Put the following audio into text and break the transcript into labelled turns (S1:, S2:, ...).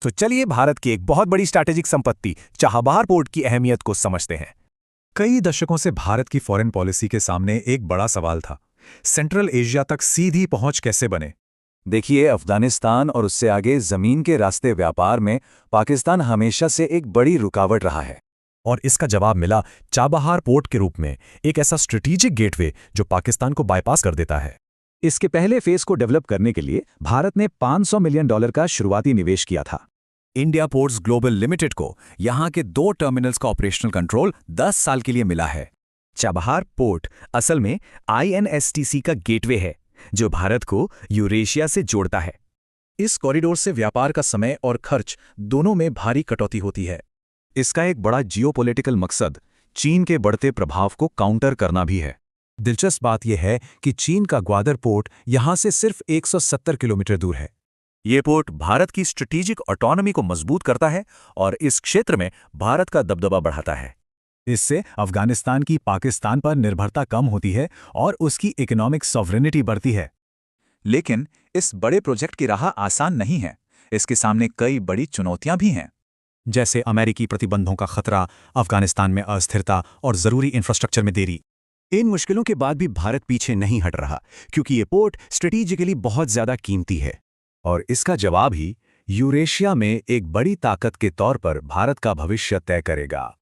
S1: तो चलिए भारत की एक बहुत बड़ी स्ट्रैटेजिक संपत्ति चाबहार पोर्ट की अहमियत को समझते हैं।
S2: कई दशकों से भारत की फॉरेन पॉलिसी के सामने एक बड़ा सवाल था, सेंट्रल एशिया तक सीधी पहुंच कैसे बने।
S3: देखिए, अफगानिस्तान और उससे आगे जमीन के रास्ते व्यापार में पाकिस्तान हमेशा से एक बड़ी रुकावट रहा है।
S2: और इसका जवाब मिला चाबहार पोर्ट के रूप में, एक ऐसा स्ट्रेटेजिक गेटवे जो पाकिस्तान को बाईपास कर देता है।
S3: इसके पहले फेज को डेवलप करने के लिए भारत ने $500 मिलियन का शुरुआती निवेश किया था।
S4: इंडिया पोर्ट्स ग्लोबल लिमिटेड को यहां के 2 टर्मिनल्स का ऑपरेशनल कंट्रोल 10 साल के लिए मिला है।
S1: चाबहार पोर्ट असल में INSTC का गेटवे है जो भारत को यूरेशिया से जोड़ता है।
S2: इस कॉरिडोर से व्यापार का समय और खर्च दोनों में भारी कटौती होती है।
S3: इसका एक बड़ा जियोपॉलिटिकल मकसद चीन के बढ़ते प्रभाव को काउंटर करना भी है।
S2: दिलचस्प बात यह है कि चीन का ग्वादर पोर्ट यहां से सिर्फ 170 किलोमीटर दूर है।
S4: ये पोर्ट भारत की स्ट्रेटेजिक ऑटोनॉमी को मजबूत करता है और इस क्षेत्र में भारत का दबदबा बढ़ाता है।
S2: इससे अफगानिस्तान की पाकिस्तान पर निर्भरता कम होती है और उसकी इकोनॉमिक सॉवरेनिटी बढ़ती है।
S5: लेकिन इस बड़े प्रोजेक्ट की राह आसान नहीं है। इसके सामने कई बड़ी चुनौतियां भी हैं,
S2: जैसे अमेरिकी प्रतिबंधों का खतरा, अफगानिस्तान में अस्थिरता और जरूरी इंफ्रास्ट्रक्चर में देरी।
S1: इन मुश्किलों के बाद भी भारत पीछे नहीं हट रहा, क्योंकि ये पोर्ट स्ट्रेटेजिकली बहुत ज्यादा कीमती है।
S3: और इसका जवाब ही यूरेशिया में एक बड़ी ताकत के तौर पर भारत का भविष्य तय करेगा।